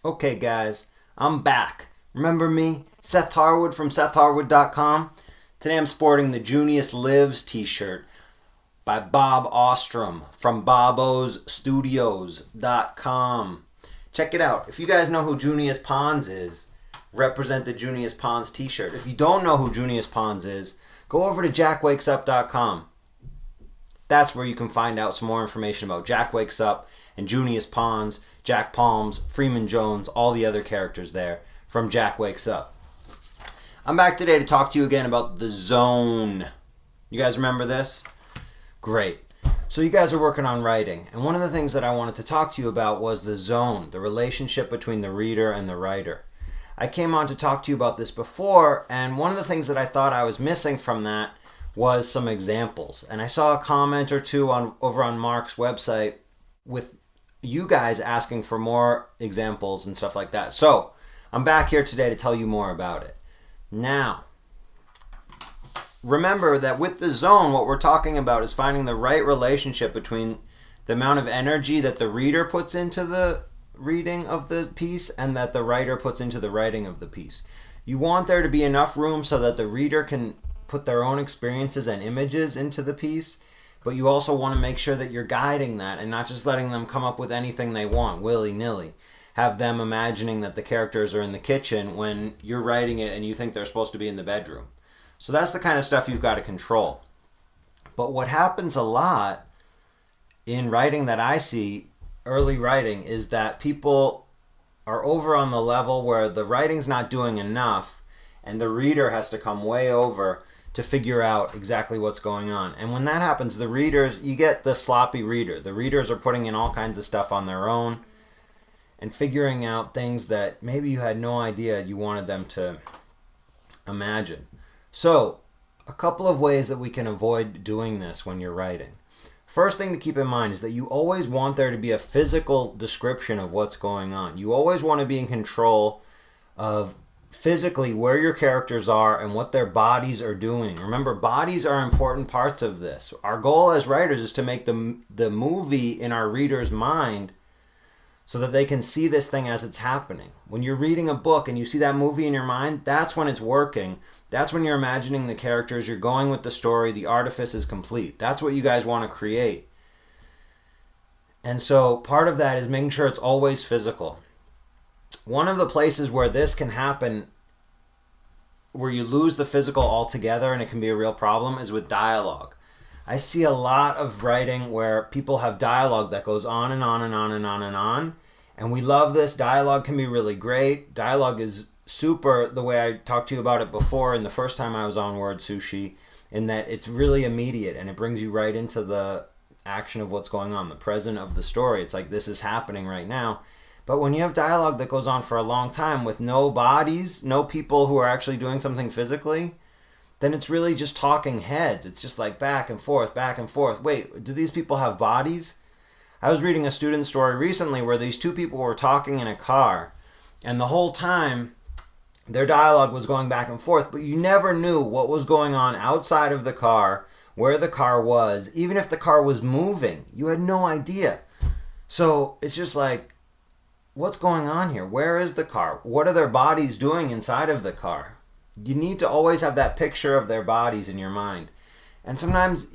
Okay, guys, I'm back. Remember me, Seth Harwood from SethHarwood.com? Today I'm sporting the Junius Lives t-shirt by Bob Ostrom from BobosStudios.com. Check it out. If you guys know who Junius Pons is, represent the Junius Pons t-shirt. If you don't know who Junius Pons is, go over to JackWakesUp.com. That's where you can find out some more information about Jack Wakes Up and Junius Pons, Jack Palms, Freeman Jones, all the other characters there from Jack Wakes Up. I'm back today to talk to you again about The Zone. You guys remember this? Great. So you guys are working on writing, and one of the things that I wanted to talk to you about was the zone, the relationship between the reader and the writer. I came on to talk to you about this before, and one of the things that I thought I was missing from that was some examples. And I saw a comment or two over on Mark's website with you guys asking for more examples and stuff like that. So I'm back here today to tell you more about it. Now, remember that with the zone, what we're talking about is finding the right relationship between the amount of energy that the reader puts into the reading of the piece and that the writer puts into the writing of the piece. You want there to be enough room so that the reader can put their own experiences and images into the piece, but you also want to make sure that you're guiding that and not just letting them come up with anything they want willy-nilly. Have them imagining that the characters are in the kitchen when you're writing it and you think they're supposed to be in the bedroom. So that's the kind of stuff you've got to control. But what happens a lot in writing that I see, early writing, is that people are over on the level where the writing's not doing enough and the reader has to come way over to figure out exactly what's going on. And when that happens, the readers, you get the sloppy reader. The readers are putting in all kinds of stuff on their own and figuring out things that maybe you had no idea you wanted them to imagine. So, a couple of ways that we can avoid doing this when you're writing. First thing to keep in mind is that you always want there to be a physical description of what's going on. You always want to be in control of physically where your characters are and what their bodies are doing. Remember, bodies are important parts of this. Our goal as writers is to make the movie in our reader's mind so that they can see this thing as it's happening. When you're reading a book and you see that movie in your mind, that's when it's working. That's when you're imagining the characters, you're going with the story, the artifice is complete. That's what you guys want to create. And so part of that is making sure it's always physical. One of the places where this can happen, where you lose the physical altogether and it can be a real problem, is with dialogue. I see a lot of writing where people have dialogue that goes on and on and on and on and on. And we love this. Dialogue can be really great. Dialogue is super, the way I talked to you about it before and the first time I was on Word Sushi, in that it's really immediate and it brings you right into the action of what's going on, the present of the story. It's like this is happening right now. But when you have dialogue that goes on for a long time with no bodies, no people who are actually doing something physically, then it's really just talking heads. It's just like back and forth, back and forth. Wait, do these people have bodies? I was reading a student story recently where these two people were talking in a car, and the whole time their dialogue was going back and forth, but you never knew what was going on outside of the car, where the car was. Even if the car was moving, you had no idea. So it's just like, what's going on here? Where is the car? What are their bodies doing inside of the car? You need to always have that picture of their bodies in your mind. And sometimes,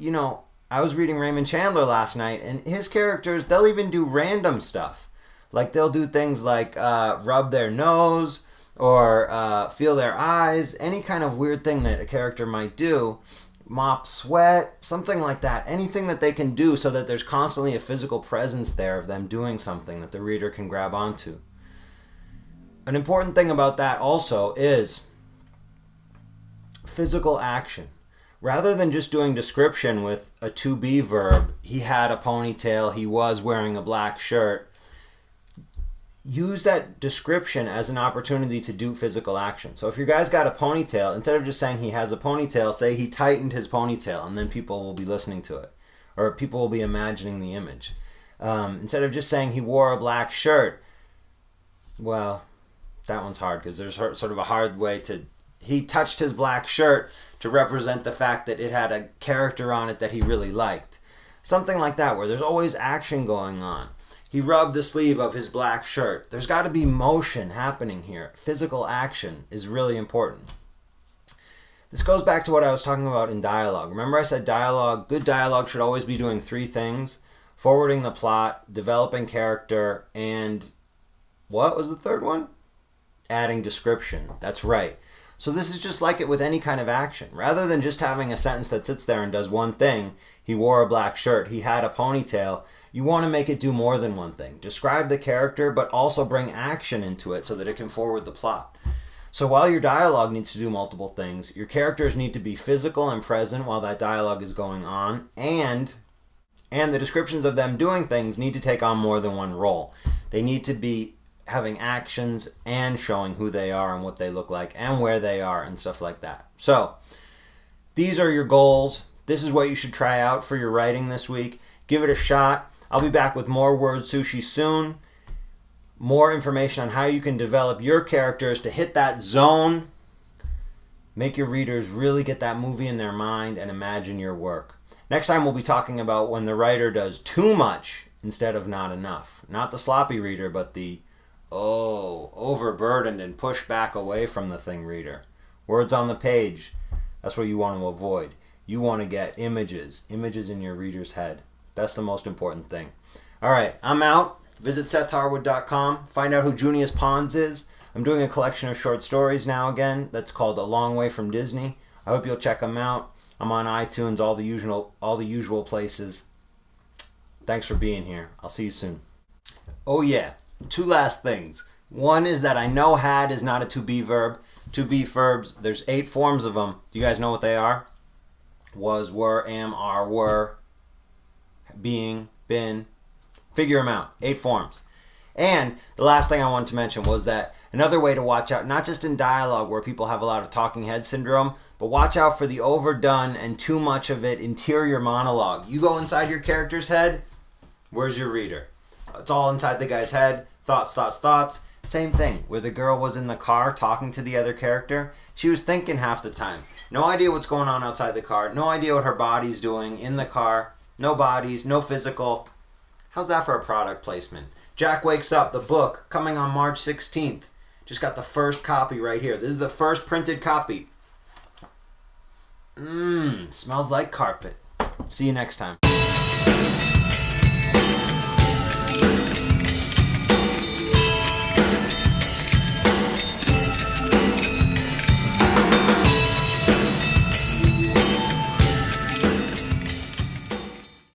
I was reading Raymond Chandler last night, and his characters, they'll even do random stuff. Like they'll do things like rub their nose or feel their eyes, any kind of weird thing that a character might do, mop sweat, something like that. Anything that they can do so that there's constantly a physical presence there of them doing something that the reader can grab onto. An important thing about that also is physical action. Rather than just doing description with a to be verb, he had a ponytail, he was wearing a black shirt, use that description as an opportunity to do physical action. So if your guy's got a ponytail, instead of just saying he has a ponytail, say he tightened his ponytail, and then people will be listening to it. Or people will be imagining the image. Instead of just saying he wore a black shirt, well, that one's hard because there's sort of a hard way to... He touched his black shirt to represent the fact that it had a character on it that he really liked. Something like that, where there's always action going on. He rubbed the sleeve of his black shirt. There's got to be motion happening here. Physical action is really important. This goes back to what I was talking about in dialogue. Remember I said good dialogue should always be doing three things: forwarding the plot, developing character, and what was the third one? Adding description. That's right. So this is just like it with any kind of action. Rather than just having a sentence that sits there and does one thing, he wore a black shirt, he had a ponytail, you want to make it do more than one thing. Describe the character, but also bring action into it so that it can forward the plot. So while your dialogue needs to do multiple things, your characters need to be physical and present while that dialogue is going on, and the descriptions of them doing things need to take on more than one role. They need to be having actions and showing who they are and what they look like and where they are and stuff like that. So these are your goals. This is what you should try out for your writing this week. Give it a shot. I'll be back with more Word Sushi soon. More information on how you can develop your characters to hit that zone. Make your readers really get that movie in their mind and imagine your work. Next time we'll be talking about when the writer does too much instead of not enough. Not the sloppy reader, but the overburdened and pushed back away from the thing reader. Words on the page. That's what you want to avoid. You want to get images in your reader's head. That's the most important thing. All right, I'm out. Visit SethHarwood.com. Find out who Junius Pons is. I'm doing a collection of short stories now again. That's called A Long Way from Disney. I hope you'll check them out. I'm on iTunes, all the usual places. Thanks for being here. I'll see you soon. Oh yeah, two last things. One is that I know had is not a to be verb. To be verbs, there's 8 forms of them. Do you guys know what they are? Was, were, am, are, were, being, been. Figure them out. 8 forms. And the last thing I wanted to mention was that another way to watch out, not just in dialogue where people have a lot of talking head syndrome, but watch out for the overdone and too much of it interior monologue. You go inside your character's head, where's your reader? It's all inside the guy's head. Thoughts, thoughts, thoughts. Same thing. Where the girl was in the car talking to the other character, she was thinking half the time. No idea what's going on outside the car. No idea what her body's doing in the car. No bodies, no physical. How's that for a product placement? Jack Wakes Up, the book, coming on March 16th. Just got the first copy right here. This is the first printed copy. Smells like carpet. See you next time.